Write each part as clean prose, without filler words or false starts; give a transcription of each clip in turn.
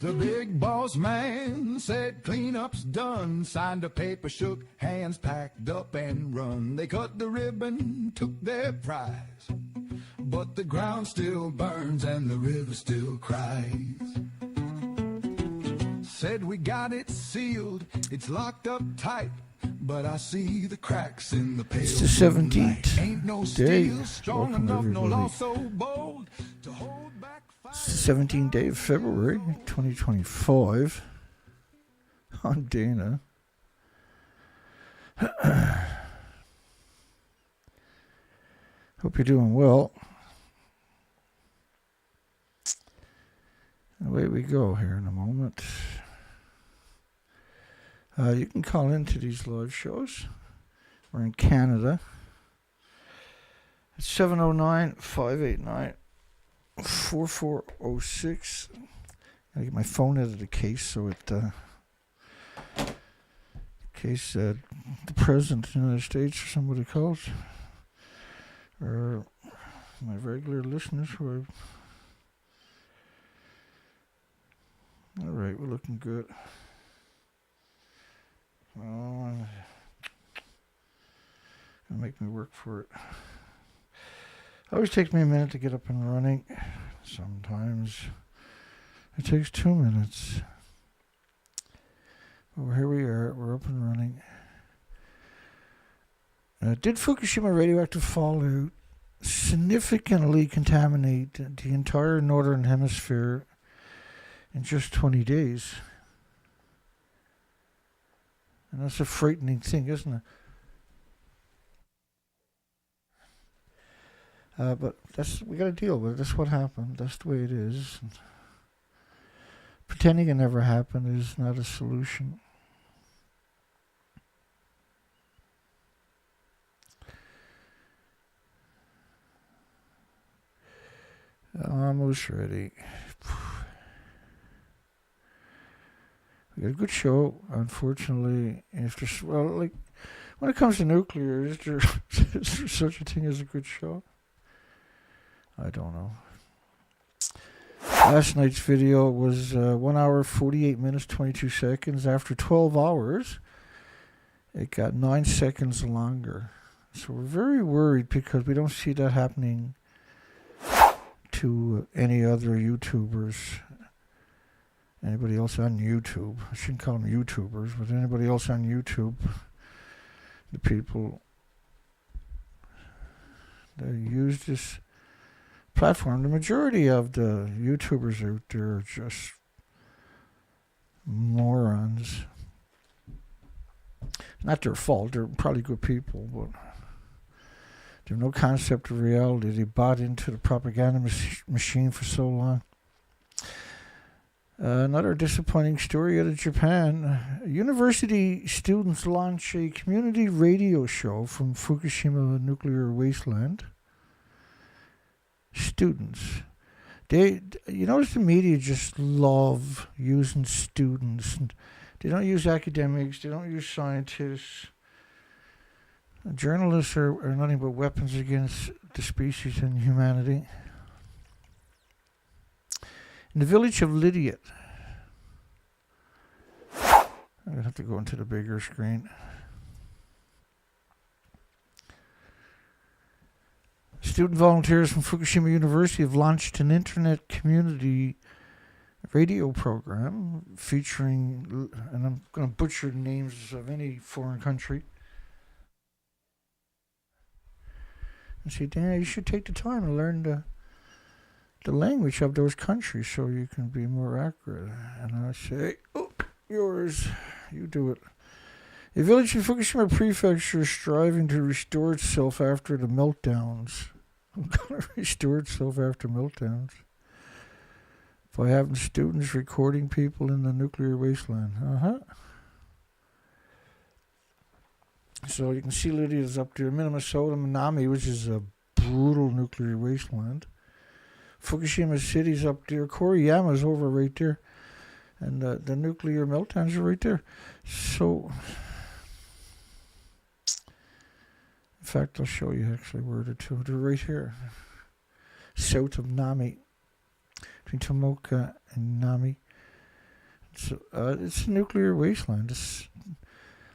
The big boss man said cleanup's done, signed a paper, shook hands, packed up and run. They cut the ribbon, took their prize, but the ground still burns and the river still cries. Said we got it sealed, it's locked up tight, but I see the cracks in the pale. It's the 17th Ain't no day. steel strong Welcome, enough, no law everybody. so bold to hold back fire. It's the 17th day of February, 2025. I'm Dana. Hope you're doing well. Away we go here in a moment. You can call into these live shows. We're in Canada. It's 709-589-4406. I get my phone out of the case so it, in case the President of the United States or somebody calls, or my regular listeners who are. All right, we're looking good. Oh, gonna make me work for it. Always takes me a minute to get up and running. Sometimes it takes 2 minutes. Well, here we are. We're up and running. Did Fukushima radioactive fallout significantly contaminate the entire northern hemisphere in just 20 days? And that's a frightening thing, isn't it? But we got to deal with it. That's what happened. That's the way it is. And pretending it never happened is not a solution. Almost ready. We got a good show. Unfortunately, when it comes to nuclear, is there such a thing as a good show? I don't know. Last night's video was 1 hour, 48 minutes, 22 seconds. After 12 hours, it got 9 seconds longer. So we're very worried because we don't see that happening to any other YouTubers. Anybody else on YouTube. I shouldn't call them YouTubers, but anybody else on YouTube. The people that use this platform. The majority of the YouTubers out there are just morons. Not their fault. They're probably good people, but they have no concept of reality. They bought into the propaganda machine for so long. Another disappointing story out of Japan. University students launch a community radio show from Fukushima nuclear wasteland. Students. You notice the media just love using students. They don't use academics. They don't use scientists. Journalists are nothing but weapons against the species and humanity. In the village of Lydiat, I'm going to have to go into the bigger screen. Student volunteers from Fukushima University have launched an internet community radio program featuring, and I'm going to butcher the names of any foreign country. And say, Dana, you should take the time to learn the language of those countries so you can be more accurate. And I say, oh, yours, you do it. A village in Fukushima Prefecture is striving to restore itself after the meltdowns. I'm going to restore itself after meltdowns by having students recording people in the nuclear wasteland. So you can see Lydia's up there. Minnesota, Minami, which is a brutal nuclear wasteland. Fukushima City's up there. Koriyama's over right there. And the nuclear meltdowns are right there. So, in fact, I'll show you actually where they're two. They're right here. South of Nami. Between Tomoka and Nami. It's a nuclear wasteland. It's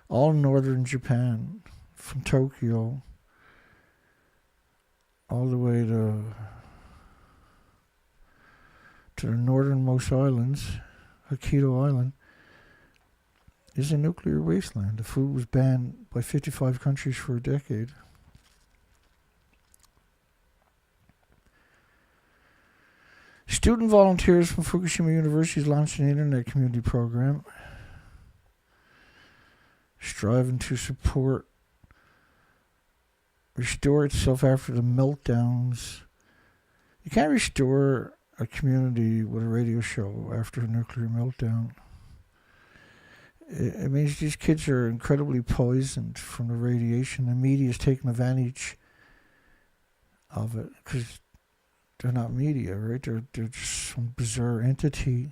all northern Japan, from Tokyo all the way to the northernmost islands, Hokkaido Island, is a nuclear wasteland. The food was banned by 55 countries for a decade. Student volunteers from Fukushima University launched an internet community program striving to restore itself after the meltdowns. You can't restore a community with a radio show after a nuclear meltdown. It means these kids are incredibly poisoned from the radiation. The media is taking advantage of it because they're not media, right? They're just some bizarre entity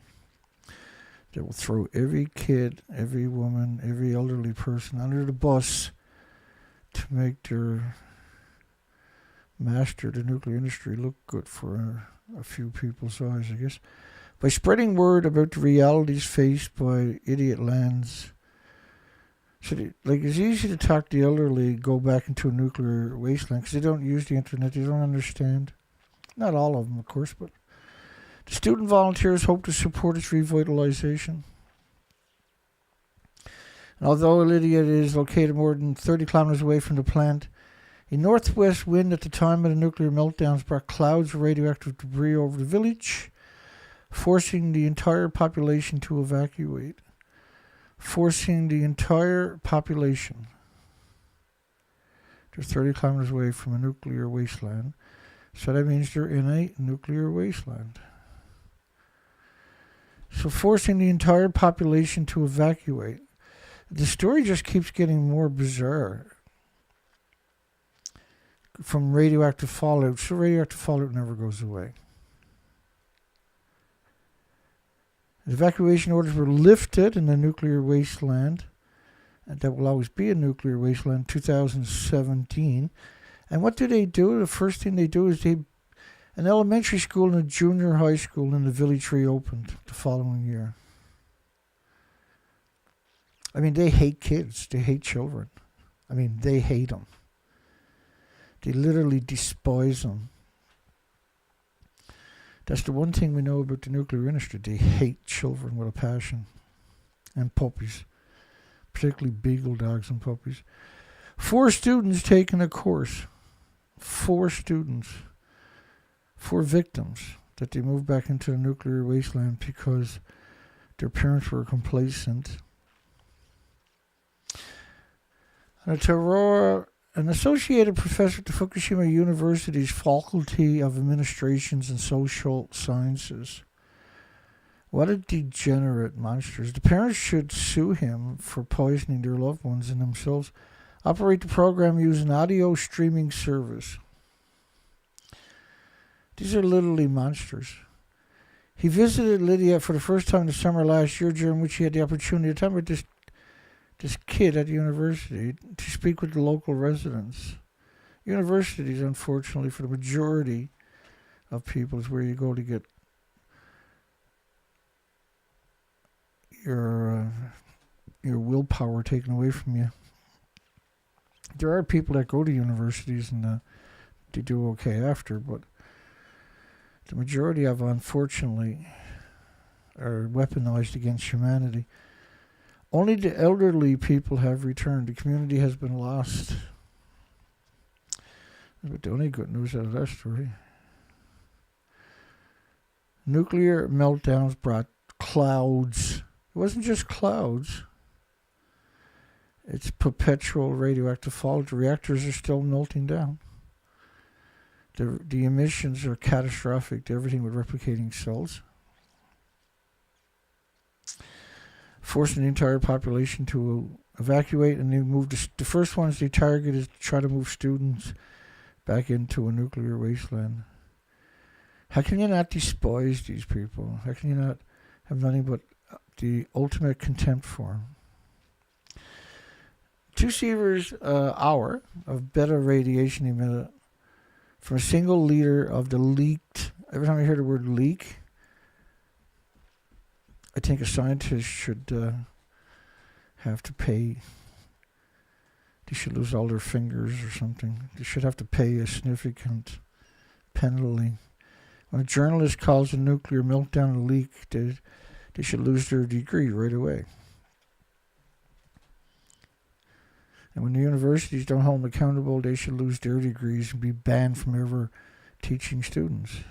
that will throw every kid, every woman, every elderly person under the bus to make their master, the nuclear industry, look good for a few people's eyes, I guess. By spreading word about the realities faced by idiot lands. So, it's easy to talk the elderly go back into a nuclear wasteland because they don't use the internet, they don't understand. Not all of them, of course, but the student volunteers hope to support its revitalization. And although Lydia is located more than 30 kilometers away from the plant, a northwest wind at the time of the nuclear meltdowns brought clouds of radioactive debris over the village, forcing the entire population to evacuate. Forcing the entire population. They're 30 kilometers away from a nuclear wasteland. So that means they're in a nuclear wasteland. So forcing the entire population to evacuate. The story just keeps getting more bizarre. From radioactive fallout. So radioactive fallout never goes away. Evacuation orders were lifted in the nuclear wasteland. And that will always be a nuclear wasteland, 2017. And what do? The first thing they do is an elementary school and a junior high school in the village reopened the following year. I mean, they hate kids. They hate children. I mean, they hate them. They literally despise them. That's the one thing we know about the nuclear industry. They hate children with a passion. And puppies. Particularly beagle dogs and puppies. 4 students taking a course. 4 students. 4 victims that they moved back into the nuclear wasteland because their parents were complacent. An associated professor at the Fukushima University's Faculty of Administrations and Social Sciences. What a degenerate monsters. The parents should sue him for poisoning their loved ones and themselves. Operate the program using audio streaming service. These are literally monsters. He visited Lydia for the first time in the summer last year, during which he had the opportunity to talk about this kid at the university to speak with the local residents. Universities, unfortunately, for the majority of people, is where you go to get your willpower taken away from you. There are people that go to universities and they do okay after, but the majority of, unfortunately, are weaponized against humanity. Only the elderly people have returned. The community has been lost. But the only good news out of that story. Nuclear meltdowns brought clouds. It wasn't just clouds. It's perpetual radioactive fallout. The reactors are still melting down. The emissions are catastrophic to everything with replicating cells. Forcing the entire population to evacuate, and they move the first ones they target is to try to move students back into a nuclear wasteland. How can you not despise these people? How can you not have nothing but the ultimate contempt for them? 2 sieverts hour of beta radiation emitted from a single liter of the leaked. Every time I hear the word leak, I think a scientist should have to pay. They should lose all their fingers or something. They should have to pay a significant penalty. When a journalist calls a nuclear meltdown a leak, they should lose their degree right away. And when the universities don't hold them accountable, they should lose their degrees and be banned from ever teaching students.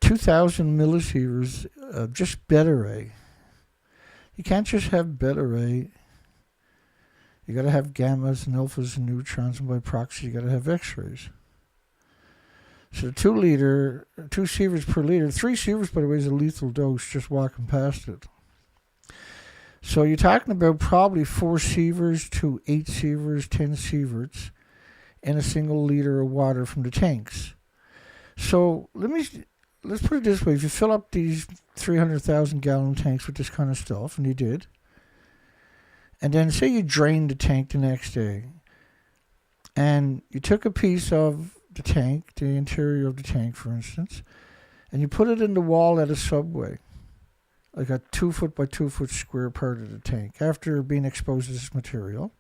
2,000 millisieverts, just beta ray. You can't just have beta ray. You got to have gammas and alphas and neutrons, and by proxy, you got to have X-rays. So 2 sieverts per liter. 3 sieverts, by the way, is a lethal dose just walking past it. So you're talking about probably 4 sieverts to 8 sieverts, 10 sieverts in a single liter of water from the tanks. So let's put it this way. If you fill up these 300,000 gallon tanks with this kind of stuff, and you did, and then say you drained the tank the next day, and you took a piece of the tank, the interior of the tank, for instance, and you put it in the wall at a subway, like a 2 foot by 2 foot square part of the tank, after being exposed to this material,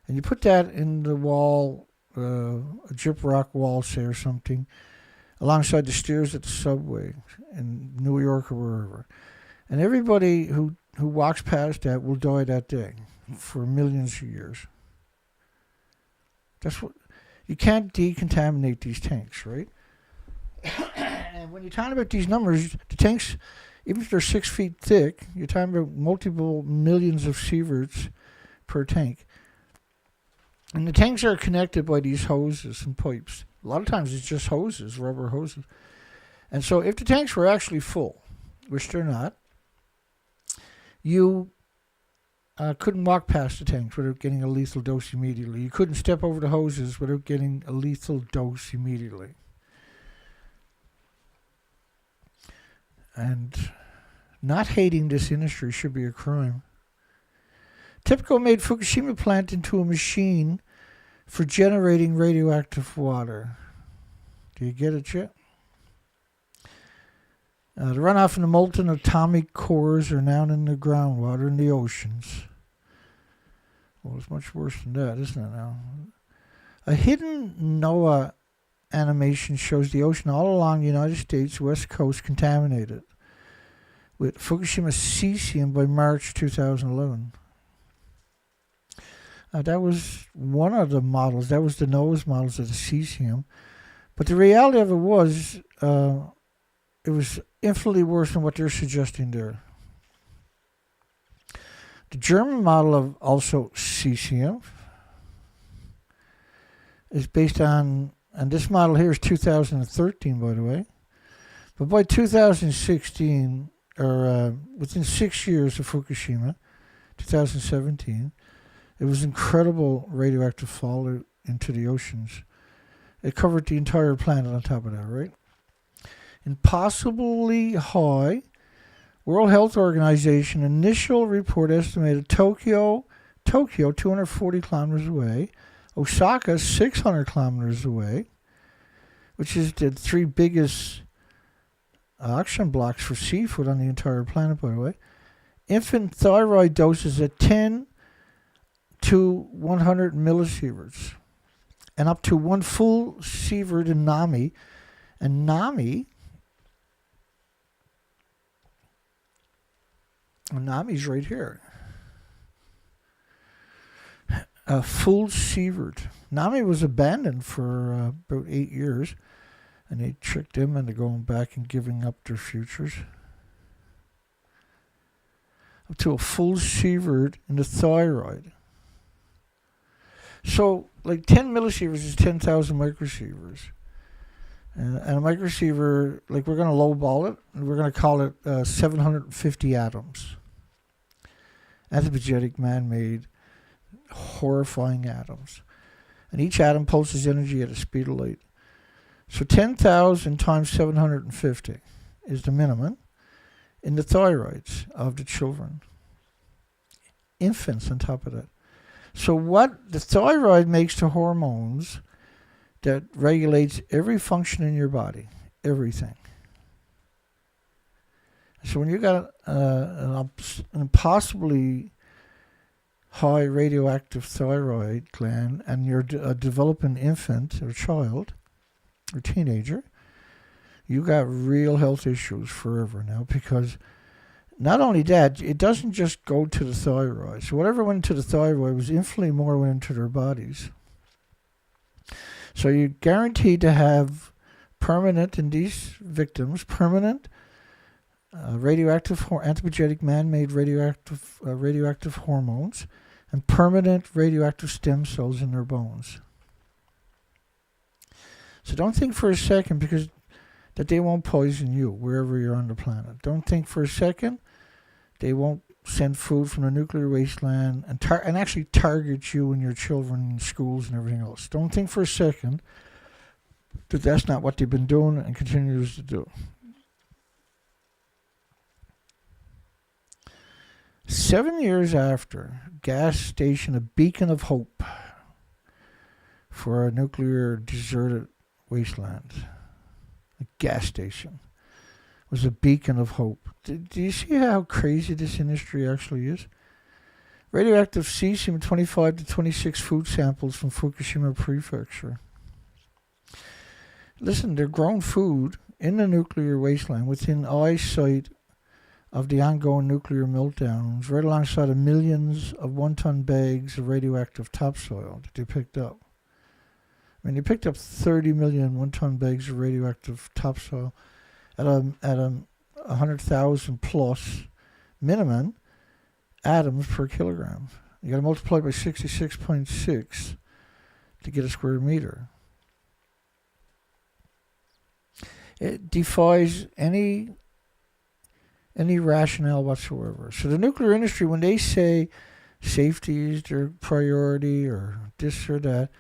and you put that in the wall, a gyprock wall, say, or something, alongside the stairs at the subway in New York or wherever. And everybody who walks past that will die that day for millions of years. That's what you can't decontaminate these tanks, right? And when you're talking about these numbers, the tanks, even if they're 6 feet thick, you're talking about multiple millions of sieverts per tank. And the tanks are connected by these hoses and pipes. A lot of times it's just hoses, rubber hoses. And so if the tanks were actually full, which they're not, you couldn't walk past the tanks without getting a lethal dose immediately. You couldn't step over the hoses without getting a lethal dose immediately. And not hating this industry should be a crime. TEPCO made Fukushima plant into a machine for generating radioactive water. Do you get it yet? The runoff from the molten atomic cores are now in the groundwater in the oceans. Well, it's much worse than that, isn't it now? A hidden NOAA animation shows the ocean all along the United States west coast contaminated with Fukushima cesium by March 2011. That was one of the models. That was the NOAA's models of the cesium. But the reality of it was infinitely worse than what they're suggesting there. The German model of also cesium is based on, and this model here is 2013, by the way. But by 2016, or within 6 years of Fukushima, 2017, it was incredible radioactive fallout into the oceans. It covered the entire planet on top of that, right? Impossibly high. World Health Organization initial report estimated Tokyo 240 kilometers away, Osaka 600 kilometers away, which is the 3 biggest auction blocks for seafood on the entire planet, by the way. Infant thyroid doses at 10 to 100 millisieverts, and up to 1 full sievert in NAMI. And NAMI's right here. A full sievert. NAMI was abandoned for about 8 years, and they tricked them into going back and giving up their futures. Up to a full sievert in the thyroid. So, like 10 millisieverts is 10,000 microsieverts. And a microsiever, like we're going to lowball it, and we're going to call it 750 atoms. Anthropogenic, man-made, horrifying atoms. And each atom pulses energy at a speed of light. So 10,000 times 750 is the minimum in the thyroids of the children. Infants on top of that. So what the thyroid makes the hormones that regulates every function in your body, everything. So when you got an impossibly high radioactive thyroid gland and you're a developing infant or child or teenager, you got real health issues forever now, because not only that, it doesn't just go to the thyroid. So whatever went into the thyroid was infinitely more went into their bodies. So you're guaranteed to have permanent, in these victims, permanent radioactive, anthropogenic, man-made radioactive hormones, and permanent radioactive stem cells in their bones. So don't think for a second that they won't poison you wherever you're on the planet. Don't think for a second they won't send food from the nuclear wasteland and actually target you and your children in schools and everything else. Don't think for a second that that's not what they've been doing and continues to do. 7 years after, gas station, a beacon of hope for a nuclear deserted wasteland. A gas station was a beacon of hope. Do you see how crazy this industry actually is? Radioactive cesium 25 to 26 food samples from Fukushima prefecture. Listen, they're grown food in the nuclear wasteland within eyesight of the ongoing nuclear meltdowns, right alongside of millions of 1-ton bags of radioactive topsoil that they picked up. I mean, they picked up 30 million 1-ton bags of radioactive topsoil at a 100,000 plus minimum atoms per kilogram. You got to multiply by 66.6 to get a square meter. It defies any rationale whatsoever. So the nuclear industry, when they say safety is their priority or this or that,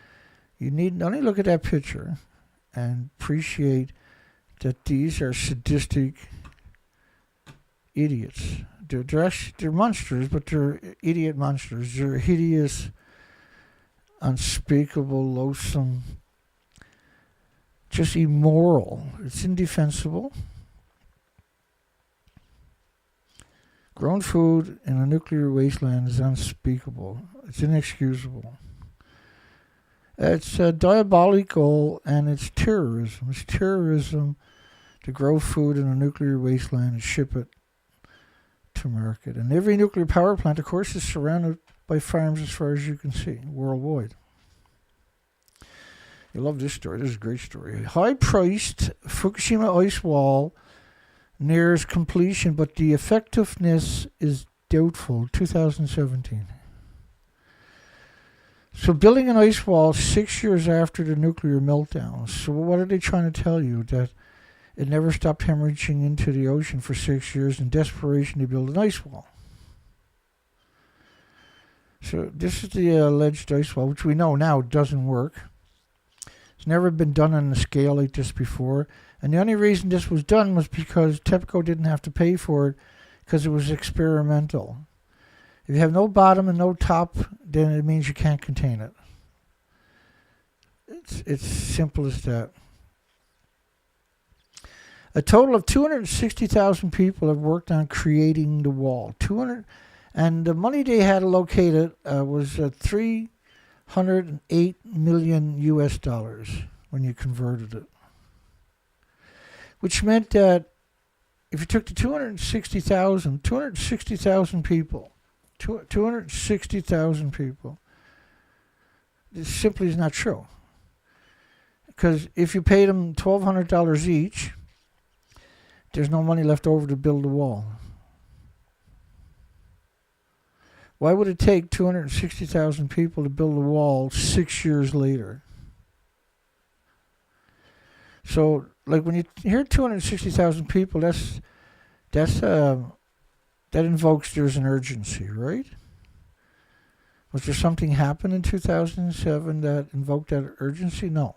you need only look at that picture and appreciate that these are sadistic idiots. They're monsters, but they're idiot monsters. They're hideous, unspeakable, loathsome, just immoral. It's indefensible. Grown food in a nuclear wasteland is unspeakable. It's inexcusable. It's diabolical, and it's terrorism. It's terrorism to grow food in a nuclear wasteland and ship it to market. And every nuclear power plant, of course, is surrounded by farms as far as you can see, worldwide. You love this story. This is a great story. High-priced Fukushima ice wall nears completion, but the effectiveness is doubtful. 2017. So building an ice wall 6 years after the nuclear meltdown. So what are they trying to tell you? That it never stopped hemorrhaging into the ocean for 6 years in desperation to build an ice wall. So this is the alleged ice wall, which we know now doesn't work. It's never been done on a scale like this before. And the only reason this was done was because TEPCO didn't have to pay for it because it was experimental. If you have no bottom and no top, then it means you can't contain it. It's simple as that. A total of 260,000 people have worked on creating the wall. And the money they had allocated was $308 million US when you converted it. Which meant that if you took the 260,000 people, 260,000 people, this simply is not true. Because if you paid them $1,200 each, there's no money left over to build a wall. Why would it take 260,000 people to build a wall 6 years later? So, like when you hear 260,000 people, that invokes there's an urgency, right? Was there something happen in 2007 that invoked that urgency? No.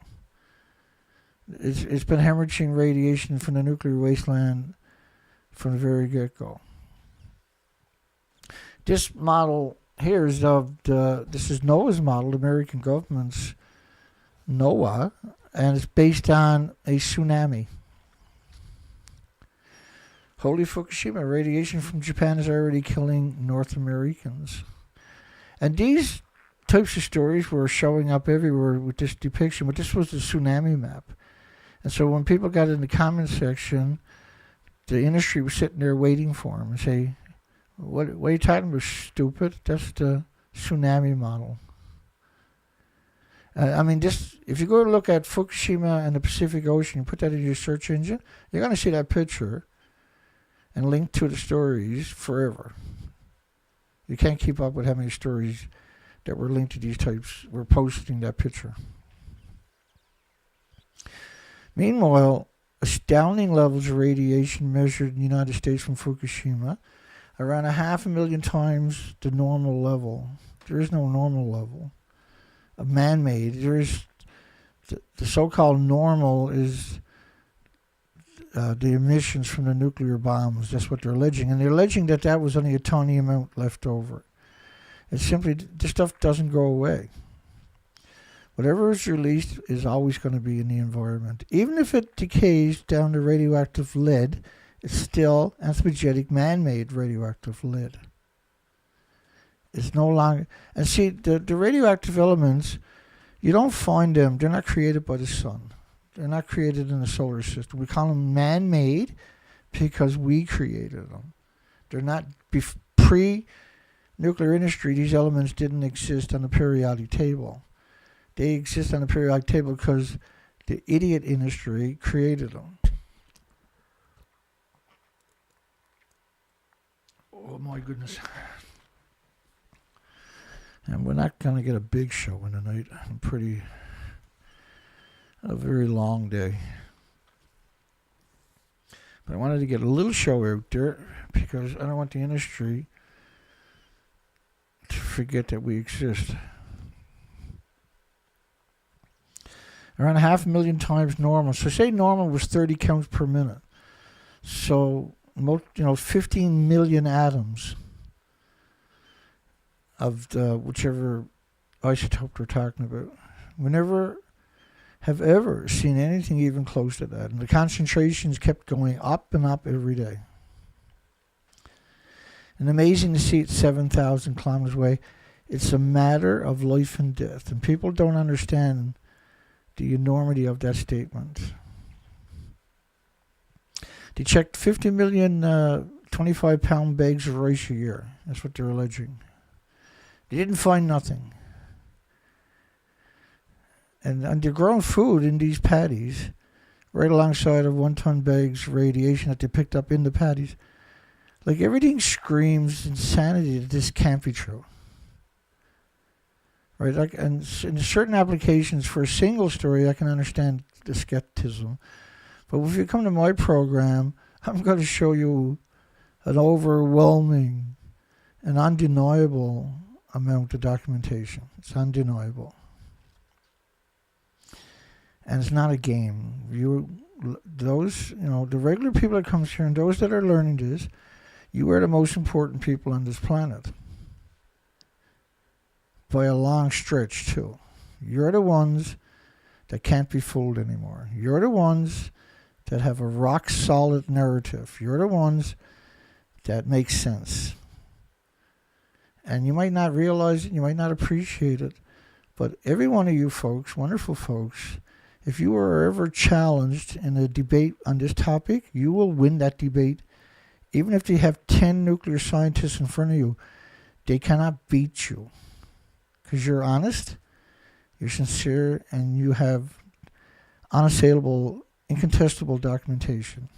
It's been hemorrhaging radiation from the nuclear wasteland from the very get-go. This model here is this is NOAA's model, the American government's NOAA, and it's based on a tsunami. Holy Fukushima, radiation from Japan is already killing North Americans. And these types of stories were showing up everywhere with this depiction, but this was the tsunami map. And so when people got in the comment section, the industry was sitting there waiting for them and say, what are you talking about, stupid? That's the tsunami model. If you go to look at Fukushima and the Pacific Ocean, you put that in your search engine, you're going to see that picture and link to the stories forever. You can't keep up with how many stories that were linked to these types were posting that picture. Meanwhile, astounding levels of radiation measured in the United States from Fukushima, around 500,000 times the normal level. There is no normal level. A man-made. There is the so-called normal is the emissions from the nuclear bombs. That's what they're alleging. And they're alleging that that was only a tiny amount left over. It's simply, this stuff doesn't go away. Whatever is released is always going to be in the environment. Even if it decays down to radioactive lead, it's still anthropogenic man-made radioactive lead. It's no longer... And see, the radioactive elements, you don't find them. They're not created by the sun. They're not created in the solar system. We call them man-made because we created them. They're not... Pre-nuclear industry, these elements didn't exist on the periodic table. They exist on the periodic table because the idiot industry created them. Oh, my goodness. And we're not going to get a big show in tonight. A very long day. But I wanted to get a little show out there because I don't want the industry to forget that we exist. Around 500,000 times normal. So say normal was 30 counts per minute. So, 15 million atoms of the whichever isotope we're talking about. We never have ever seen anything even close to that. And the concentrations kept going up and up every day. And amazing to see it 7,000 kilometers away. It's a matter of life and death. And people don't understand the enormity of that statement. They checked 50 million 25-pound bags of rice a year. That's what they're alleging. They didn't find nothing. And they're growing food in these paddies right alongside of 1-ton bags of radiation that they picked up in the paddies. Like, everything screams insanity that this can't be true. Right? Like, and in certain applications for a single story, I can understand the skepticism. But if you come to my program, I'm going to show you an overwhelming and undeniable amount of documentation. It's undeniable. And it's not a game. The regular people that comes here and those that are learning this, you are the most important people on this planet. By a long stretch, too. You're the ones that can't be fooled anymore. You're the ones that have a rock-solid narrative. You're the ones that make sense. And you might not realize it, you might not appreciate it, but every one of you folks, wonderful folks, if you are ever challenged in a debate on this topic, you will win that debate. Even if they have 10 nuclear scientists in front of you, they cannot beat you. Because you're honest, you're sincere, and you have unassailable, incontestable documentation.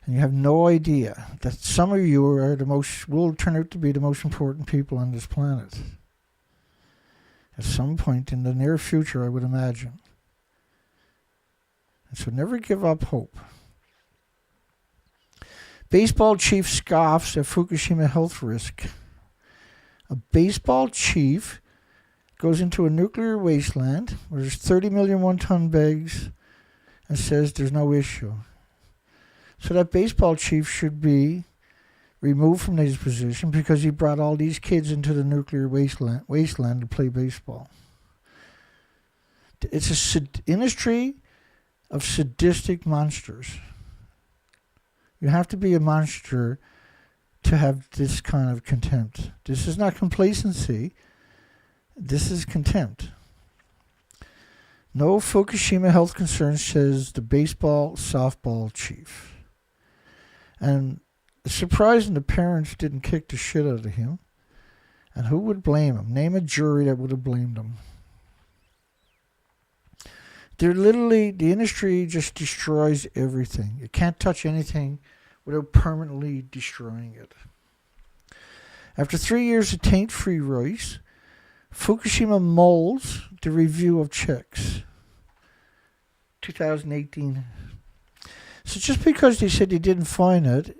And you have no idea that some of you will turn out to be the most important people on this planet. At some point in the near future, I would imagine. And so never give up hope. Baseball chief scoffs at Fukushima health risk. A baseball chief goes into a nuclear wasteland where there's 30 million 1-ton bags and says there's no issue. So that baseball chief should be removed from his position because he brought all these kids into the nuclear wasteland to play baseball. It's an industry of sadistic monsters. You have to be a monster to have this kind of contempt. This is not complacency. This is contempt. No Fukushima health concern, says the baseball softball chief. And it's surprising the parents didn't kick the shit out of him. And who would blame him? Name a jury that would have blamed him. They're literally, the industry just destroys everything. You can't touch anything without permanently destroying it. After 3 years of taint-free rice, Fukushima molds the review of checks. 2018. So just because they said they didn't find it,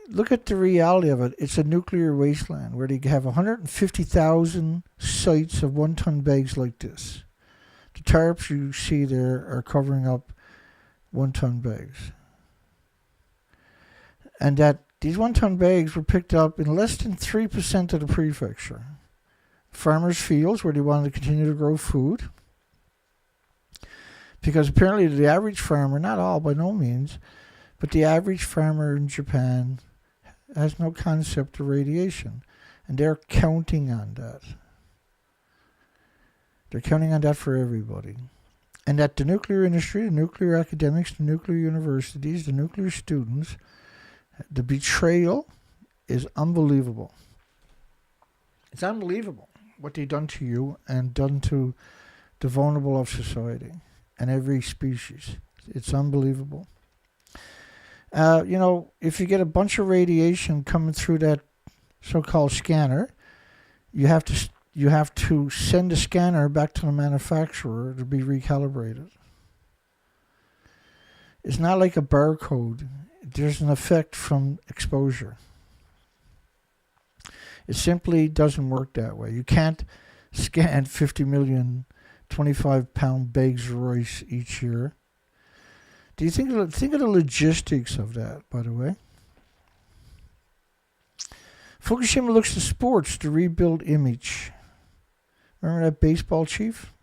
look at the reality of it. It's a nuclear wasteland where they have 150,000 sites of 1-ton bags like this. The tarps you see there are covering up 1-ton bags. And that these 1-ton bags were picked up in less than 3% of the prefecture. Farmers' fields where they wanted to continue to grow food. Because apparently the average farmer, not all by no means, but the average farmer in Japan has no concept of radiation. And they're counting on that. They're counting on that for everybody. And that the nuclear industry, the nuclear academics, the nuclear universities, the nuclear students, the betrayal is unbelievable. It's unbelievable what they've done to you and done to the vulnerable of society and every species. It's unbelievable. If you get a bunch of radiation coming through that so-called scanner, you have to send the scanner back to the manufacturer to be recalibrated. It's not like a barcode. There's an effect from exposure. It simply doesn't work that way. You can't scan 50 million 25-pound bags of rice each year. Do you think of the logistics of that, by the way? Fukushima looks to sports to rebuild image. Remember that baseball chief?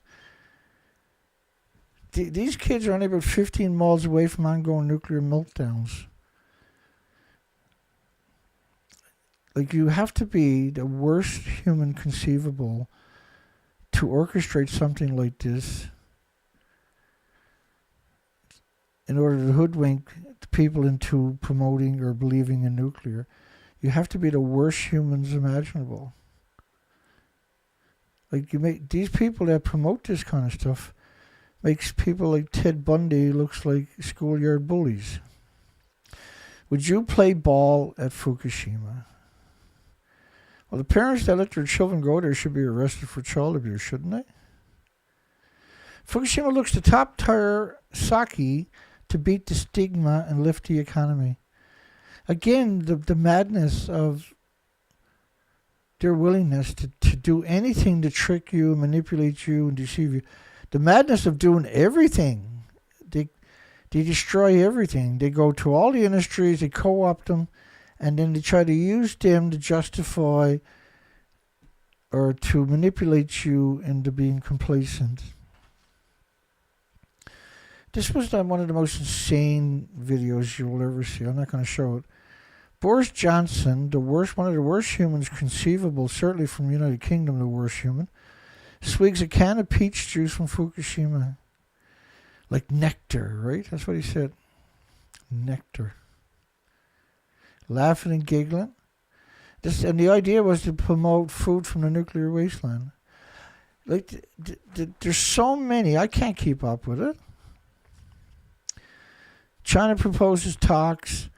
These kids are only about 15 miles away from ongoing nuclear meltdowns. Like, you have to be the worst human conceivable to orchestrate something like this in order to hoodwink people into promoting or believing in nuclear. You have to be the worst humans imaginable. Like, these people that promote this kind of stuff makes people like Ted Bundy looks like schoolyard bullies. Would you play ball at Fukushima? Well, the parents that let their children go there should be arrested for child abuse, shouldn't they? Fukushima looks to top tier sake to beat the stigma and lift the economy. Again, the madness of their willingness to do anything to trick you, manipulate you, and deceive you. The madness of doing everything. They destroy everything. They go to all the industries, they co-opt them, and then they try to use them to justify or to manipulate you into being complacent. This was one of the most insane videos you will ever see. I'm not going to show it. Boris Johnson, one of the worst humans conceivable, certainly from the United Kingdom, the worst human, swigs a can of peach juice from Fukushima. Like nectar, right? That's what he said. Nectar. Laughing and giggling. And the idea was to promote food from the nuclear wasteland. Like, there's so many, I can't keep up with it. China proposes talks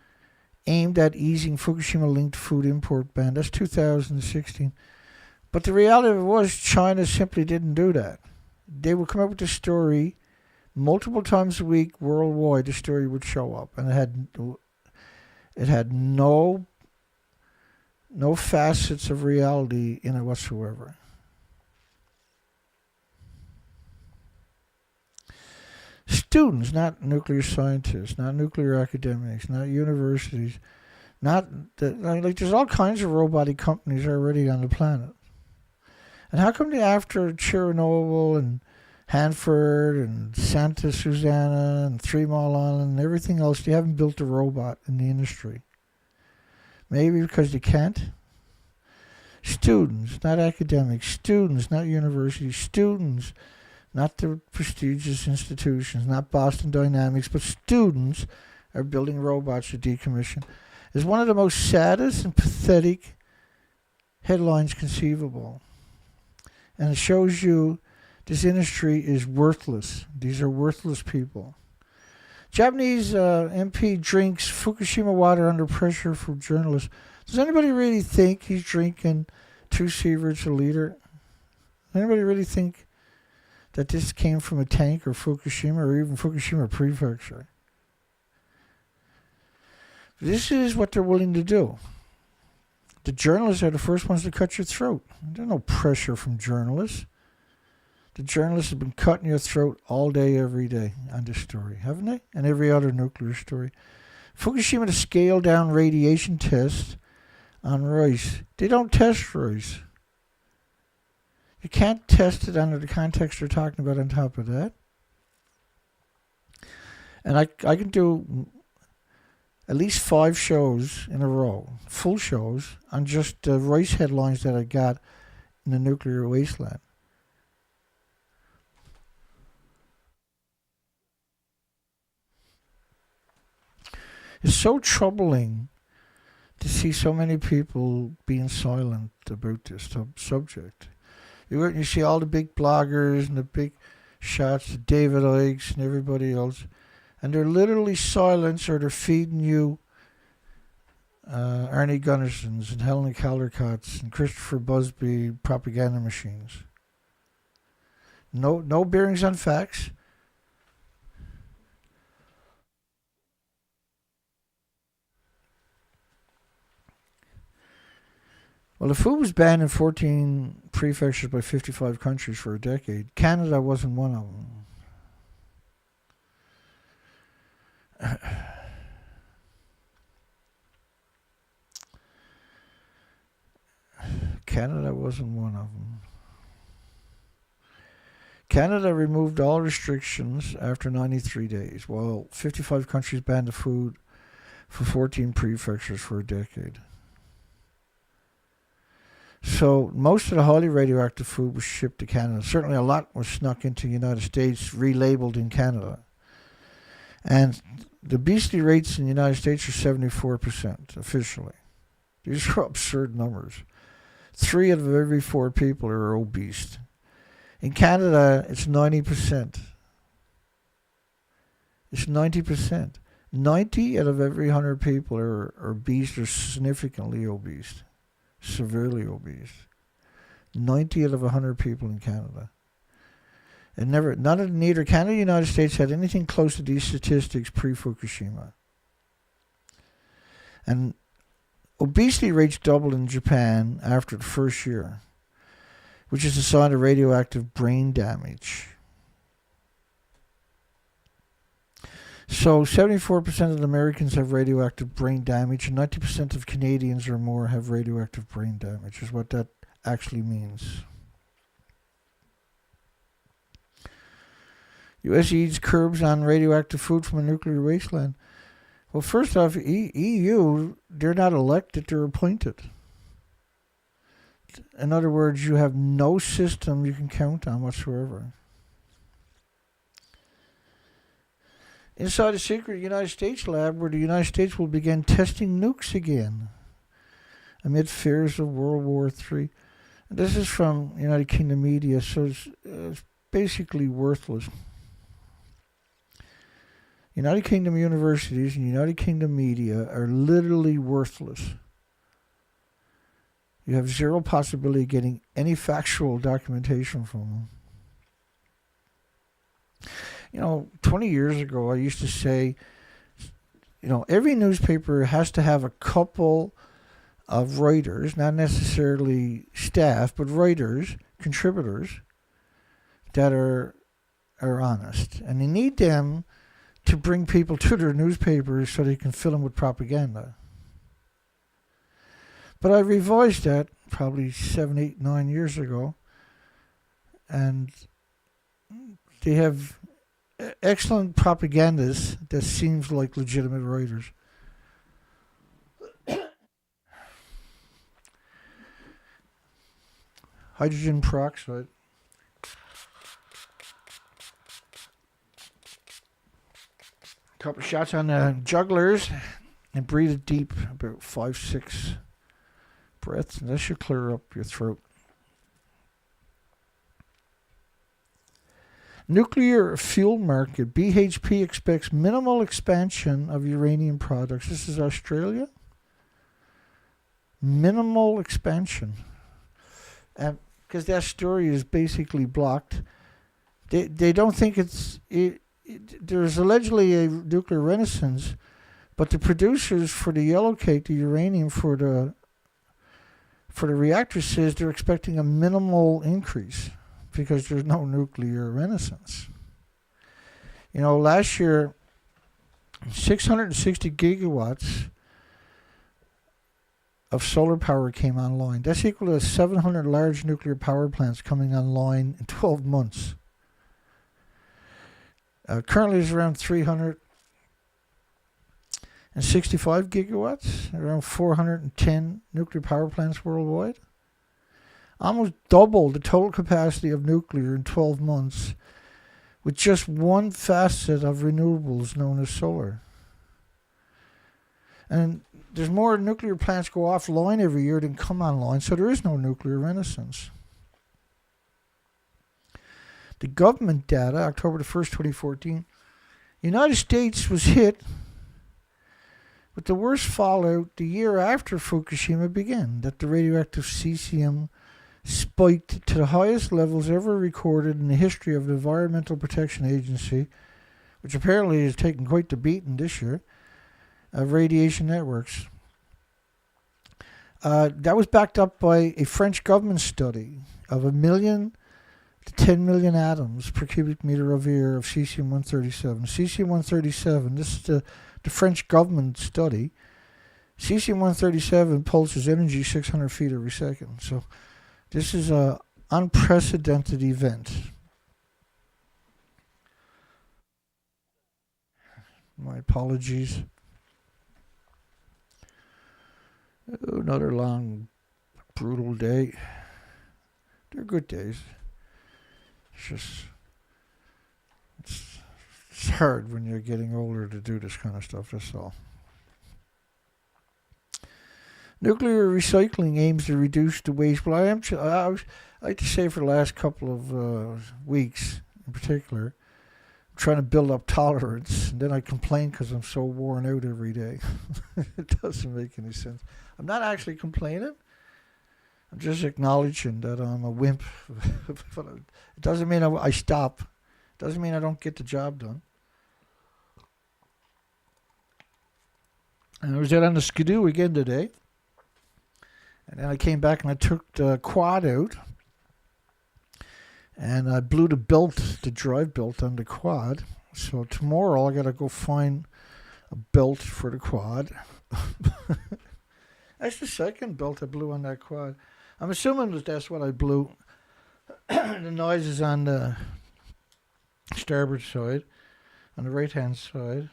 aimed at easing Fukushima-linked food import ban. That's 2016. But the reality of it was China simply didn't do that. They would come up with a story multiple times a week worldwide. The story would show up, and it had no facets of reality in it whatsoever. Students, not nuclear scientists, not nuclear academics, not universities, there's all kinds of robotic companies already on the planet. And how come after Chernobyl Hanford and Santa Susana and Three Mile Island and everything else, they haven't built a robot in the industry. Maybe because they can't. Students, not academics. Students, not universities. Students, not the prestigious institutions, not Boston Dynamics, but students are building robots to decommission. It's one of the most saddest and pathetic headlines conceivable. And it shows you this industry is worthless. These are worthless people. Japanese MP drinks Fukushima water under pressure from journalists. Does anybody really think he's drinking 2 sieverts a liter? Does anybody really think that this came from a tank or Fukushima or even Fukushima Prefecture? This is what they're willing to do. The journalists are the first ones to cut your throat. There's no pressure from journalists. The journalists have been cutting your throat all day, every day on this story, haven't they? And every other nuclear story. Fukushima to scale down radiation tests on rice. They don't test rice. You can't test it under the context they're talking about on top of that. And I can do at least 5 shows in a row, full shows, on just the rice headlines that I got in the nuclear wasteland. It's so troubling to see so many people being silent about this subject. You see all the big bloggers and the big shots of David Icke and everybody else, and they're literally silent, or they're feeding you Arnie Gunnarsons and Helena Caldercotts and Christopher Busby propaganda machines. No bearings on facts. Well, the food was banned in 14 prefectures by 55 countries for a decade. Canada wasn't one of them. Canada wasn't one of them. Canada removed all restrictions after 93 days, while 55 countries banned the food for 14 prefectures for a decade. So most of the highly radioactive food was shipped to Canada. Certainly a lot was snuck into the United States, relabeled in Canada. And the obesity rates in the United States are 74% officially. These are absurd numbers. 3 out of every 4 people are obese. In Canada, it's 90%. It's 90%. 90 out of every 100 people are obese or significantly obese. Severely obese. 90 out of 100 people in Canada. And neither Canada or the United States had anything close to these statistics pre-Fukushima. And obesity rates doubled in Japan after the first year, which is a sign of radioactive brain damage. So 74% of Americans have radioactive brain damage, and 90% of Canadians or more have radioactive brain damage, is what that actually means. U.S. eads curbs on radioactive food from a nuclear wasteland. Well, first off, EU, they're not elected, they're appointed. In other words, you have no system you can count on whatsoever. Inside a secret United States lab where the United States will begin testing nukes again amid fears of World War III. And this is from United Kingdom media, so it's basically worthless. United Kingdom universities and United Kingdom media are literally worthless. You have zero possibility of getting any factual documentation from them. 20 years ago, I used to say, every newspaper has to have a couple of writers, not necessarily staff, but writers, contributors, that are honest. And they need them to bring people to their newspapers so they can fill them with propaganda. But I revised that probably 7, 8, 9 years ago, and they have excellent propagandists that seems like legitimate writers. Hydrogen peroxide. Couple shots on the jugglers and breathe it deep, about 5-6 breaths, and that should clear up your throat. Nuclear fuel market. BHP expects minimal expansion of uranium products. This is Australia. Minimal expansion. Because that story is basically blocked. They don't think there's allegedly a nuclear renaissance, but the producers for the yellowcake, the uranium for the reactor, says they're expecting a minimal increase because there's no nuclear renaissance. You know, last year, 660 gigawatts of solar power came online. That's equal to 700 large nuclear power plants coming online in 12 months. Currently, there's around 365 gigawatts, around 410 nuclear power plants worldwide. Almost double the total capacity of nuclear in 12 months, with just one facet of renewables known as solar. And there's more nuclear plants go offline every year than come online, so there is no nuclear renaissance. The government data, October the 1st, 2014, the United States was hit with the worst fallout the year after Fukushima began, that the radioactive cesium spiked to the highest levels ever recorded in the history of the Environmental Protection Agency, which apparently has taken quite the beating this year, of radiation networks. That was backed up by a French government study of 1 million to 10 million atoms per cubic meter of air of cesium-137. Cesium-137, this is the French government study. Cesium-137 pulses energy 600 feet every second. So this is an unprecedented event. My apologies. Another long, brutal day. They're good days. It's hard when you're getting older to do this kind of stuff, that's all. Nuclear recycling aims to reduce the waste. Well, I like to say for the last couple of weeks in particular, I'm trying to build up tolerance, and then I complain because I'm so worn out every day. It doesn't make any sense. I'm not actually complaining. I'm just acknowledging that I'm a wimp. It doesn't mean I stop. It doesn't mean I don't get the job done. And I was out on the skidoo again today. And then I came back and I took the quad out. And I blew the drive belt on the quad. So tomorrow I got to go find a belt for the quad. That's the second belt I blew on that quad. I'm assuming that that's what I blew. The noise is on the starboard side, on the right-hand side.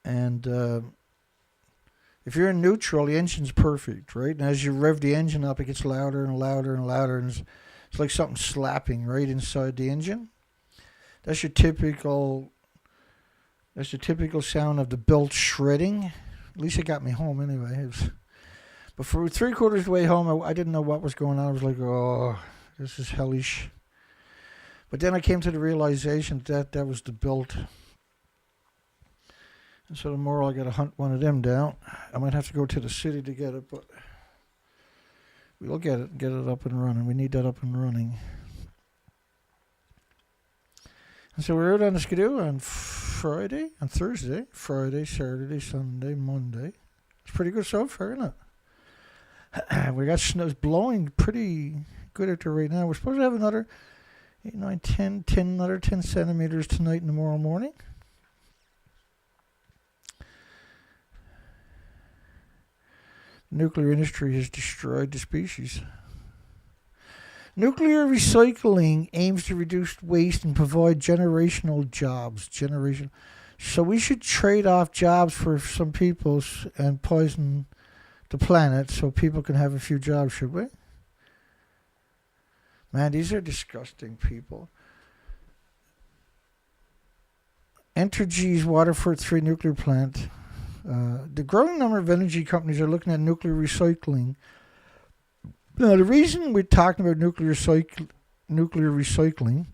And if you're in neutral, the engine's perfect, right? And as you rev the engine up, it gets louder and louder and louder. And it's like something slapping right inside the engine. That's your typical sound of the belt shredding. At least it got me home anyway. But for 3/4 of the way home, I didn't know what was going on. I was like, oh, this is hellish. But then I came to the realization that was the belt. And so tomorrow I got to hunt one of them down. I might have to go to the city to get it, but we'll get it up and running. We need that up and running. And so we're out on the skidoo on Thursday, Friday, Saturday, Sunday, Monday. It's pretty good so far, isn't it? We got snow. It's blowing pretty good out there right now. We're supposed to have another 8, 9, 10, another 10 centimeters tonight and tomorrow morning. The nuclear industry has destroyed the species. Nuclear recycling aims to reduce waste and provide generational jobs. So we should trade off jobs for some people and poison the planet so people can have a few jobs, should we? Man, these are disgusting people. Entergy's Waterford 3 nuclear plant. The growing number of energy companies are looking at nuclear recycling. Now, the reason we're talking about nuclear recycling,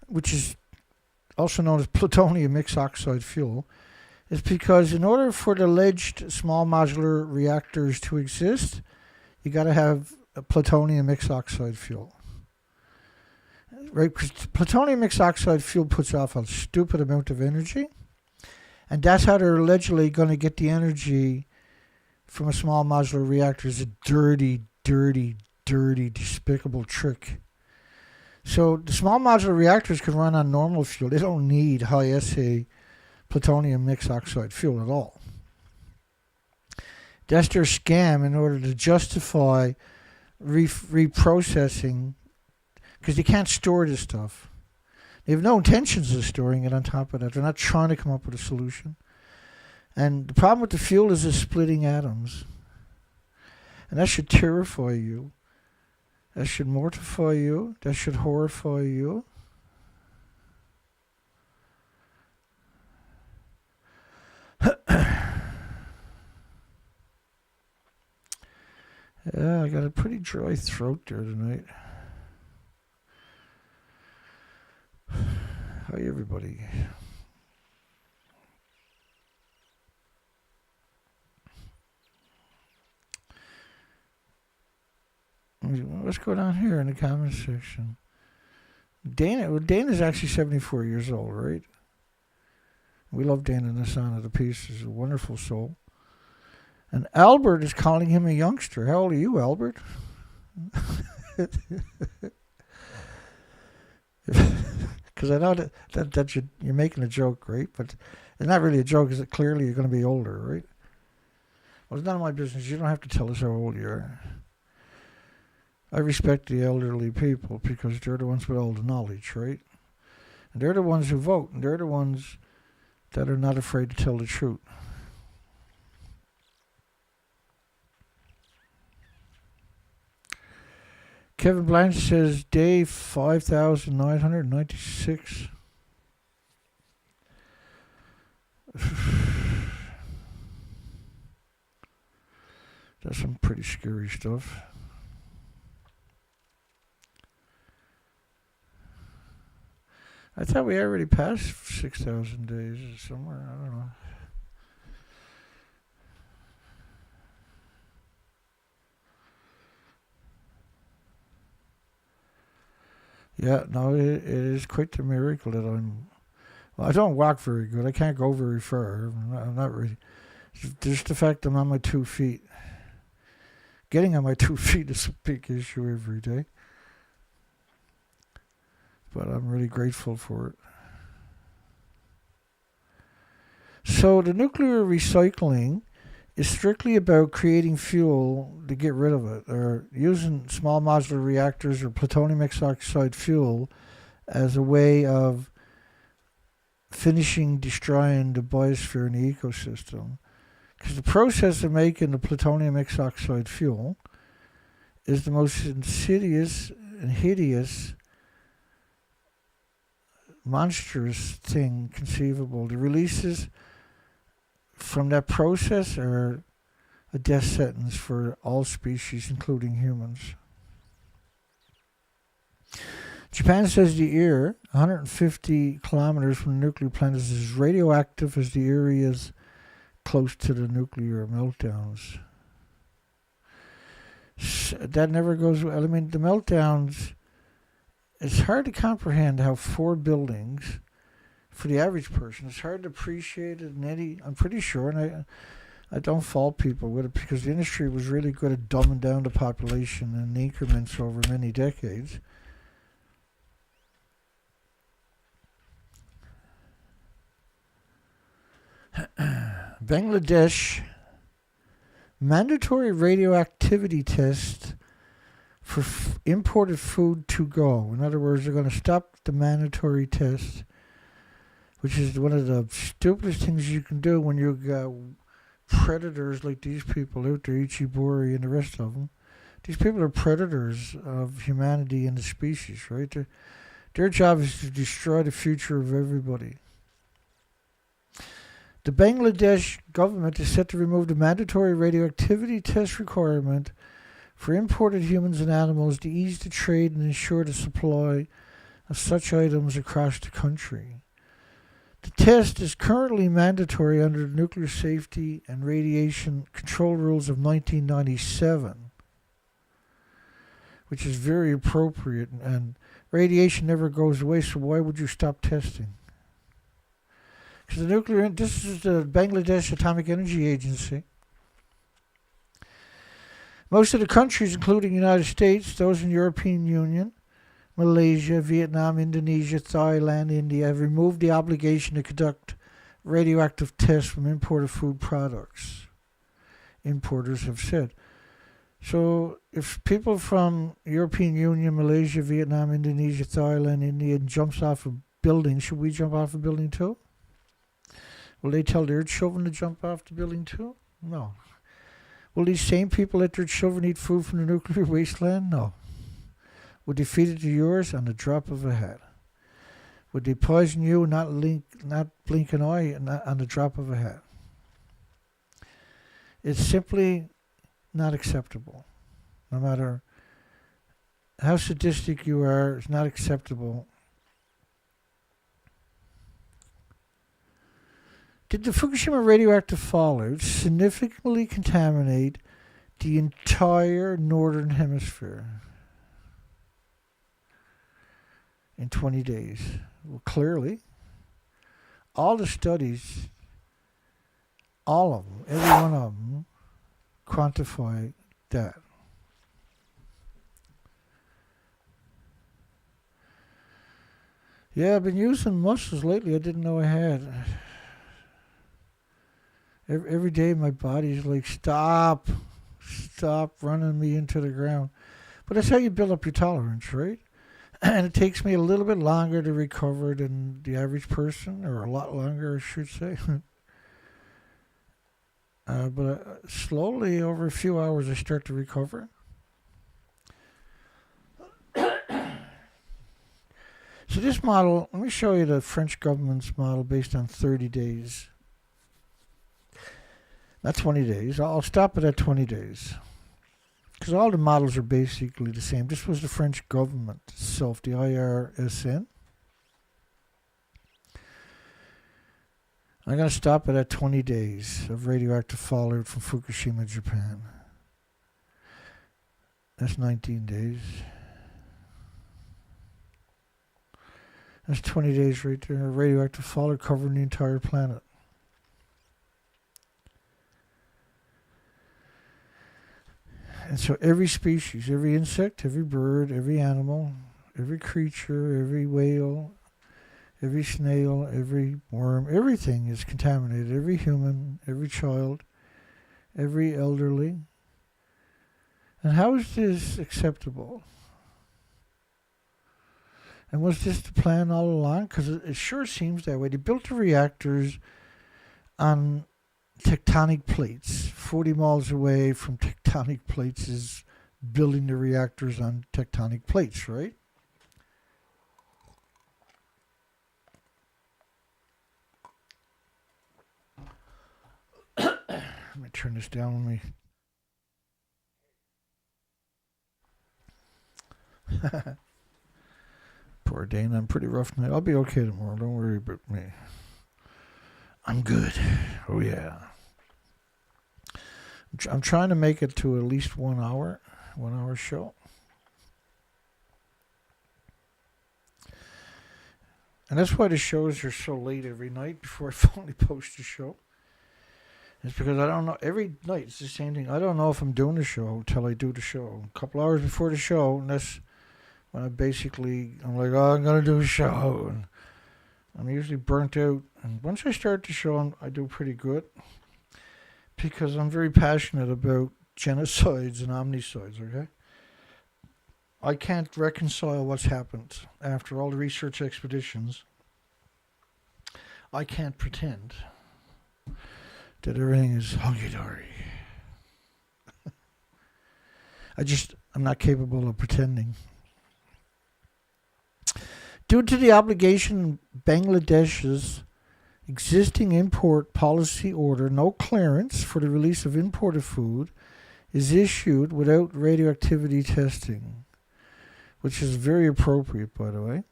which is also known as plutonium mixed oxide fuel, is because in order for the alleged small modular reactors to exist, you got to have a plutonium mixed oxide fuel. Right? Because plutonium mixed oxide fuel puts off a stupid amount of energy, and that's how they're allegedly going to get the energy from a small modular reactor. Is a dirty, despicable trick. So the small modular reactors can run on normal fuel. They don't need high assay plutonium mixed oxide fuel at all. That's their scam in order to justify reprocessing, because they can't store this stuff. They have no intentions of storing it on top of that. They're not trying to come up with a solution. And the problem with the fuel is it's splitting atoms. And that should terrify you. That should mortify you. That should horrify you. Yeah, I got a pretty dry throat there tonight. Hi, everybody. What's going on here in the comments section? Dana's actually 74 years old, right? We love Dana Durnford to pieces. He's a wonderful soul. And Albert is calling him a youngster. How old are you, Albert? Because I know that you're making a joke, right? But it's not really a joke, is it? Clearly you're going to be older, right? Well, it's none of my business. You don't have to tell us how old you are. I respect the elderly people because they're the ones with all the knowledge, right? And they're the ones who vote, and they're the ones that are not afraid to tell the truth. Kevin Blanche says, day 5,996. That's some pretty scary stuff. I thought we already passed 6,000 days somewhere. I don't know. Yeah, no, it is quite the miracle that I don't walk very good. I can't go very far. I'm not really. Just the fact I'm on my 2 feet. Getting on my 2 feet is a big issue every day. But I'm really grateful for it. So the nuclear recycling is strictly about creating fuel to get rid of it, or using small modular reactors or plutonium mixed oxide fuel as a way of finishing destroying the biosphere and the ecosystem. Because the process of making the plutonium mixed oxide fuel is the most insidious and hideous, monstrous thing conceivable. The releases from that process are a death sentence for all species, including humans. Japan says the air 150 kilometers from the nuclear plant is as radioactive as the areas close to the nuclear meltdowns. That never goes well. I mean, the meltdowns, it's hard to comprehend how 4 buildings, for the average person, it's hard to appreciate it in any. I'm pretty sure, and I don't fault people with it, because the industry was really good at dumbing down the population in increments over many decades. Bangladesh mandatory radioactivity test for imported food to go. In other words, they're going to stop the mandatory test, which is one of the stupidest things you can do when you've got predators like these people out there, Ichibori and the rest of them. These people are predators of humanity and the species, right? Their job is to destroy the future of everybody. The Bangladesh government is set to remove the mandatory radioactivity test requirement for imported humans and animals to ease the trade and ensure the supply of such items across the country. The test is currently mandatory under the Nuclear Safety and Radiation Control Rules of 1997, which is very appropriate, and radiation never goes away, so why would you stop testing? Because this is the Bangladesh Atomic Energy Agency. Most of the countries, including the United States, those in the European Union, Malaysia, Vietnam, Indonesia, Thailand, India, have removed the obligation to conduct radioactive tests from imported food products, importers have said. So if people from European Union, Malaysia, Vietnam, Indonesia, Thailand, India jumps off a building, should we jump off a building too? Will they tell their children to jump off the building too? No. Will these same people let their children eat food from the nuclear wasteland? No. Would they feed it to yours on the drop of a hat? Would they poison you and not blink an eye on the drop of a hat? It's simply not acceptable. No matter how sadistic you are, it's not acceptable. Did the Fukushima radioactive fallout significantly contaminate the entire northern hemisphere in 20 days? Well, clearly, all the studies, all of them, every one of them, quantify that. Yeah, I've been using muscles lately I didn't know I had. Every day my body's like, stop running me into the ground. But that's how you build up your tolerance, right? And it takes me a little bit longer to recover than the average person, or a lot longer, I should say. But slowly, over a few hours, I start to recover. So this model, let me show you the French government's model based on 30 days. Not 20 days. I'll stop it at 20 days. Because all the models are basically the same. This was the French government itself, the IRSN. I'm going to stop it at 20 days of radioactive fallout from Fukushima, Japan. That's 19 days. That's 20 days right there. Radioactive fallout covering the entire planet. And so every species, every insect, every bird, every animal, every creature, every whale, every snail, every worm, everything is contaminated. Every human, every child, every elderly. And how is this acceptable? And was this the plan all along? Because it sure seems that way. They built the reactors on tectonic plates. 40 miles away from tectonic plates is building the reactors on tectonic plates, right? Let me turn this down. Poor Dana, I'm pretty rough tonight. I'll be okay tomorrow. Don't worry about me. I'm good. Oh, yeah. I'm trying to make it to at least 1 hour show. And that's why the shows are so late every night before I finally post the show. It's because I don't know. Every night it's the same thing. I don't know if I'm doing the show until I do the show. A couple hours before the show, and that's when I'm like, oh, I'm going to do a show. And I'm usually burnt out. And once I start the show, I do pretty good. Because I'm very passionate about genocides and omnicides, okay? I can't reconcile what's happened after all the research expeditions. I can't pretend that everything is hunky-dory. I'm not capable of pretending. Due to the obligation in Bangladesh's existing import policy order, no clearance for the release of imported food is issued without radioactivity testing, which is very appropriate, by the way.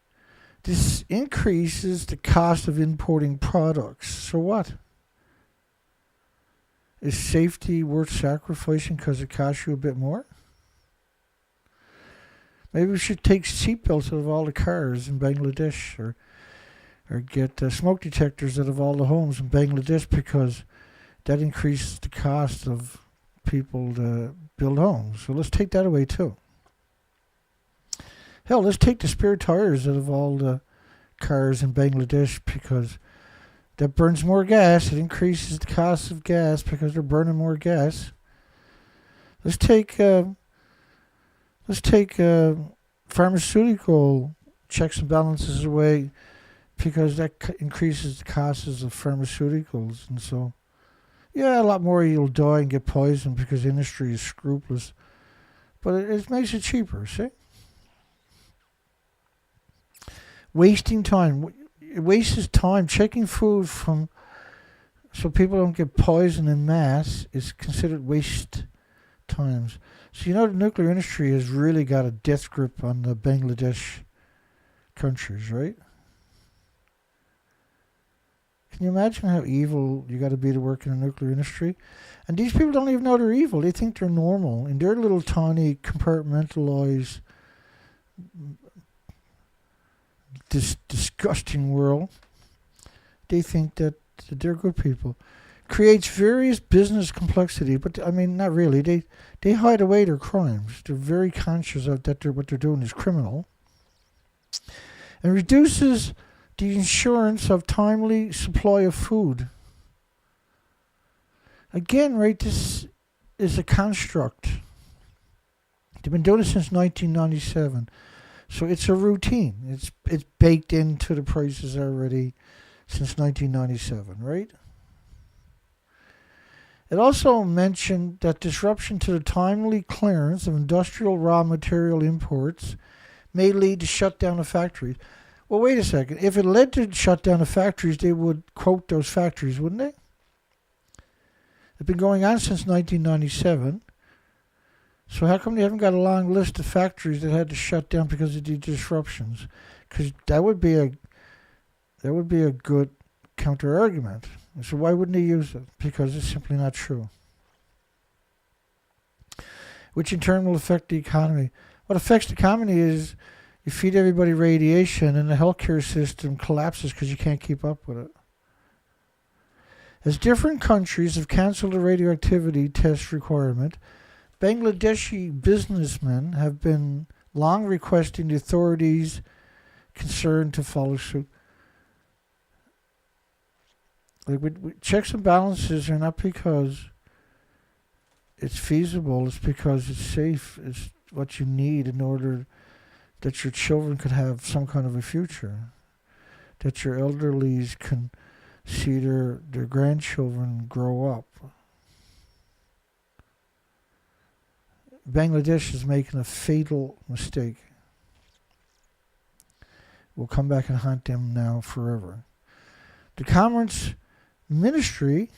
This increases the cost of importing products. So what? Is safety worth sacrificing because it costs you a bit more? Maybe we should take seatbelts out of all the cars in Bangladesh, or get smoke detectors out of all the homes in Bangladesh, because that increases the cost of people to build homes. So let's take that away too. Hell, let's take the spare tires out of all the cars in Bangladesh, because that burns more gas. It increases the cost of gas because they're burning more gas. Let's take pharmaceutical checks and balances away, because that increases the costs of pharmaceuticals. And so, yeah, a lot more you'll die and get poisoned because the industry is scrupulous. But it makes it cheaper, see? Wasting time. It wastes time. Checking food so people don't get poisoned in mass is considered waste times. So the nuclear industry has really got a death grip on the Bangladesh countries, right? Can you imagine how evil you got to be to work in the nuclear industry? And these people don't even know they're evil. They think they're normal. In their little tiny compartmentalized, this disgusting world, they think that they're good people. Creates various business complexity, but I mean, not really. They hide away their crimes. They're very conscious of that what they're doing is criminal. And reduces the insurance of timely supply of food. Again, right, this is a construct. They've been doing it since 1997. So it's a routine. It's baked into the prices already since 1997, right? It also mentioned that disruption to the timely clearance of industrial raw material imports may lead to shutdown of factories. Well, wait a second. If it led to shutdown of factories, they would quote those factories, wouldn't they? It's been going on since 1997. So how come they haven't got a long list of factories that had to shut down because of the disruptions? Because that would be a good counter argument. So why wouldn't he use it? Because it's simply not true. Which in turn will affect the economy. What affects the economy is you feed everybody radiation and the healthcare system collapses because you can't keep up with it. As different countries have cancelled the radioactivity test requirement, Bangladeshi businessmen have been long requesting the authorities concerned to follow suit. Like checks and balances are not because it's feasible, it's because it's safe, it's what you need in order that your children could have some kind of a future, that your elderlies can see their grandchildren grow up. Bangladesh is making a fatal mistake. We'll come back and haunt them now forever. The Commerce Ministry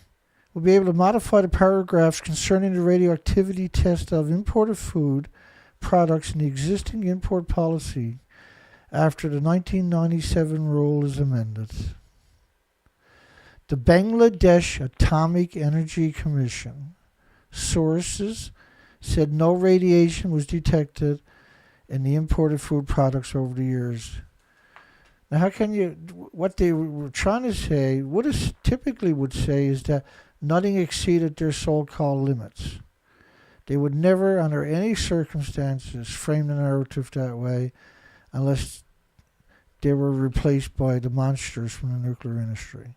will be able to modify the paragraphs concerning the radioactivity test of imported food products in the existing import policy after the 1997 rule is amended. The Bangladesh Atomic Energy Commission sources said no radiation was detected in the imported food products over the years. Now, how can you, what they were trying to say, what it typically would say is that nothing exceeded their so-called limits. They would never, under any circumstances, frame the narrative that way unless they were replaced by the monsters from the nuclear industry.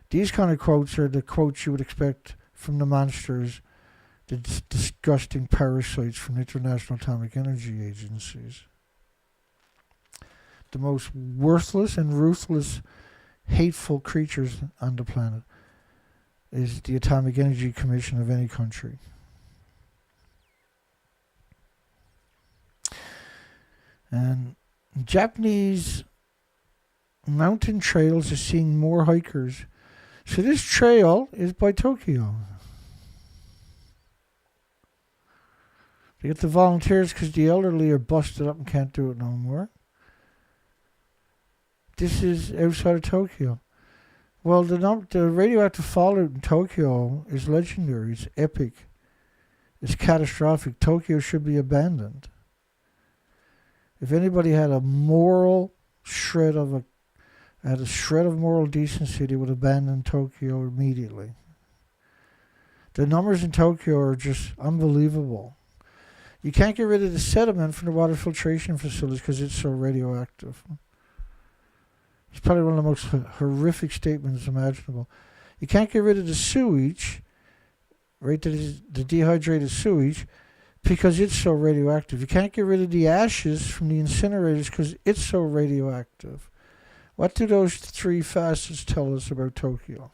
These kind of quotes are the quotes you would expect from the monsters the disgusting parasites from the International Atomic Energy Agencies. The most worthless and ruthless, hateful creatures on the planet is the Atomic Energy Commission of any country. And Japanese mountain trails are seeing more hikers. So this trail is by Tokyo. They get the volunteers because the elderly are busted up and can't do it no more. This is outside of Tokyo. Well, the radioactive fallout in Tokyo is legendary. It's epic. It's catastrophic. Tokyo should be abandoned. If anybody had a shred of moral decency, they would abandon Tokyo immediately. The numbers in Tokyo are just unbelievable. You can't get rid of the sediment from the water filtration facilities because it's so radioactive. It's probably one of the most horrific statements imaginable. You can't get rid of the sewage, right? The dehydrated sewage, because it's so radioactive. You can't get rid of the ashes from the incinerators because it's so radioactive. What do those three facets tell us about Tokyo?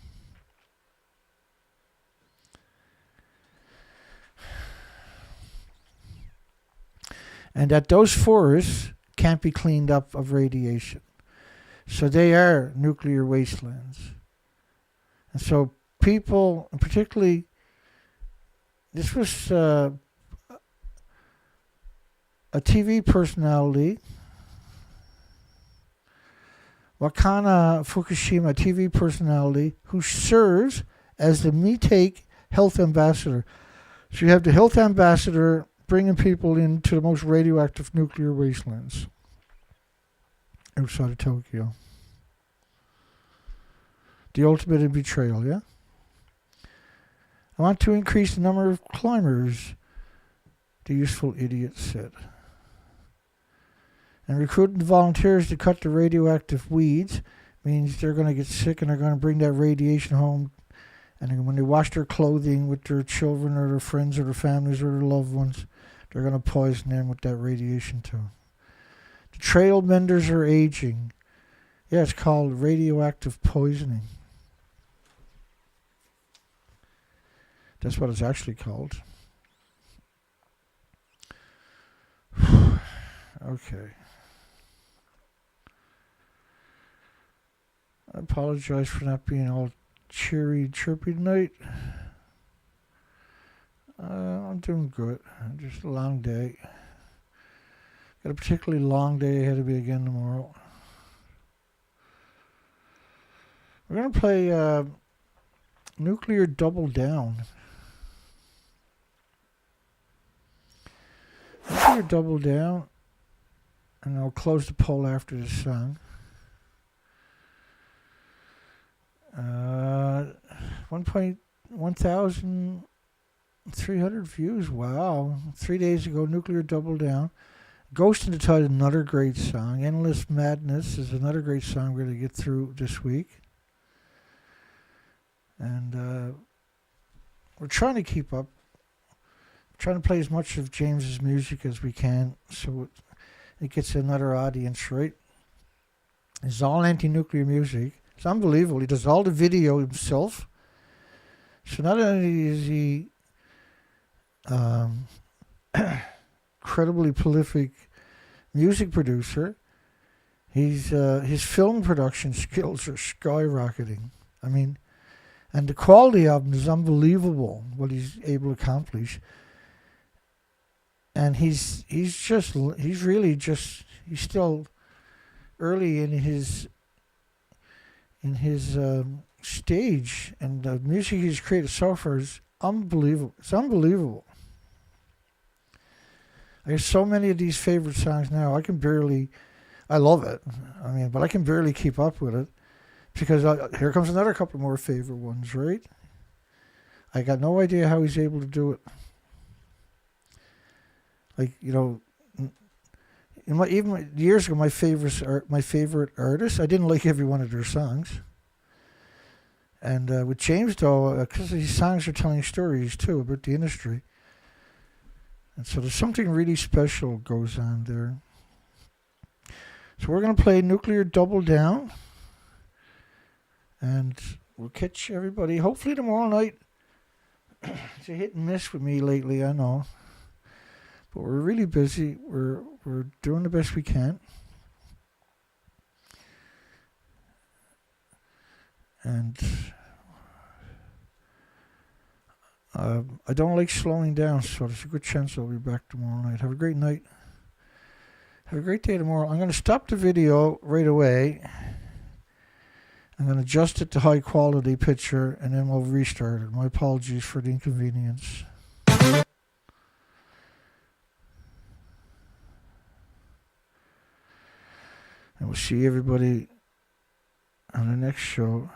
And that those forests can't be cleaned up of radiation. So they are nuclear wastelands. And so people, and particularly, this was a TV personality, Wakana Fukushima, TV personality, who serves as the Meatake Health Ambassador. So you have the health ambassador bringing people into the most radioactive nuclear wastelands outside of Tokyo. The ultimate in betrayal, yeah? I want to increase the number of climbers, the useful idiot said. And recruiting volunteers to cut the radioactive weeds means they're going to get sick and they're going to bring that radiation home. And when they wash their clothing with their children or their friends or their families or their loved ones, they're going to poison them with that radiation too. The trail menders are aging. Yeah, it's called radioactive poisoning. That's what it's actually called. Okay. I apologize for not being all cheery, chirpy tonight. I'm doing good. Just a long day. Got a particularly long day ahead of me again tomorrow. We're going to play Nuclear Double Down. Nuclear Double Down. And I'll close the poll after this song. 1,300 views. Wow. 3 days ago, Nuclear Double Down. Ghost in the Tide, another great song. Endless Madness is another great song we're going to get through this week. And we're trying to keep up. Trying to play as much of James's music as we can so it gets another audience, right? It's all anti-nuclear music. It's unbelievable. He does all the video himself. So not only is he incredibly prolific music producer, his film production skills are skyrocketing. I mean, and the quality of him is unbelievable, what he's able to accomplish. And he's still early in his stage, and the music he's created so far is unbelievable. It's unbelievable. I have so many of these favorite songs now. I love it. I mean, but I can barely keep up with it because here comes another couple more favorite ones, right? I got no idea how he's able to do it. Like, you know, even years ago, my favorite artists, I didn't like every one of their songs. And with James, though, because these songs are telling stories, too, about the industry. And so there's something really special goes on there. So we're going to play Nuclear Double Down. And we'll catch everybody hopefully tomorrow night. It's a hit and miss with me lately, I know. But we're really busy. We're doing the best we can. And I don't like slowing down, so there's a good chance I'll be back tomorrow night. Have a great night. Have a great day tomorrow. I'm going to stop the video right away. I'm going to adjust it to high quality picture, and then we'll restart it. My apologies for the inconvenience. And we'll see everybody on the next show.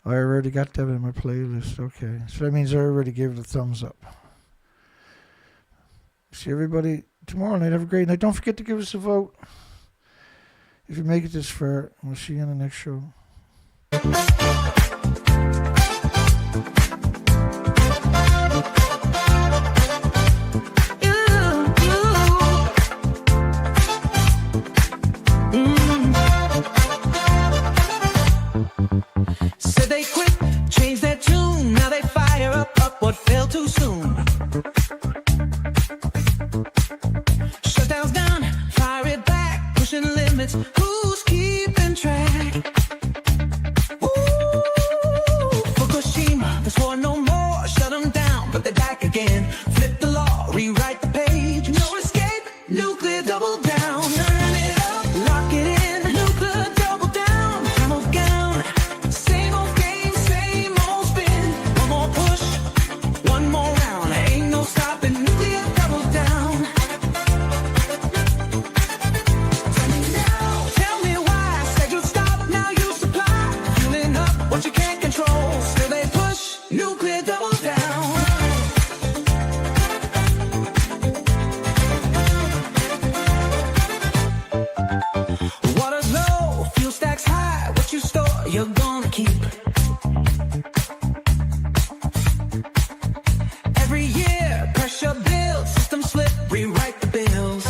I already got that in my playlist. Okay. So that means I already gave it a thumbs up. See everybody tomorrow night. Have a great night. Don't forget to give us a vote. If you make it this far, we'll see you on the next show. What fell too soon. Shutdowns down, fire it back, pushing limits. Who's keeping track? Ooh, Fukushima, there's war no more. Shut them down, but they're back again. Flip the law, rewrite the page. No escape, nuclear double down. Turn it up, lock it in. Nuclear double down, camel gown. Same old game, same old spin. One more push. One more round, ain't no stopping, nuclear double down. Tell me why, said you'd stop, now you supply. Fueling up what you can't control, still they push, nuclear double down. Water's low, fuel stacks high, what you store, you're gonna keep. Every year, pressure builds, system slip, rewrite the bills.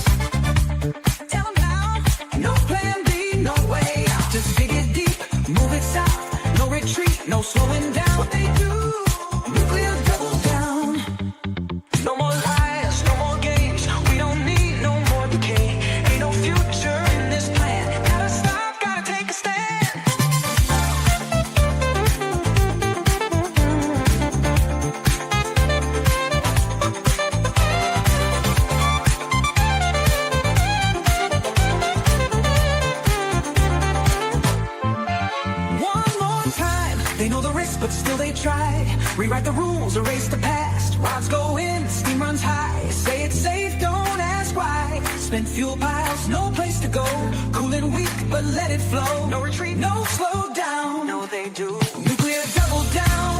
Tell them now, no plan B, no way out. Just dig it deep, move it south, no retreat, no slowing down. What they do, nuclear double down. No more lies, no more games, we don't need no more decay. Ain't no future in this plan, gotta stop, gotta take a stand. One more time, they know the risk, but still they try. Rewrite the rules, erase the past. Rods go in, steam runs high. Say it's safe, don't ask why. Spent fuel piles, no place to go. Cool and weak, but let it flow. No retreat, no slow down. No, they do. Nuclear double down.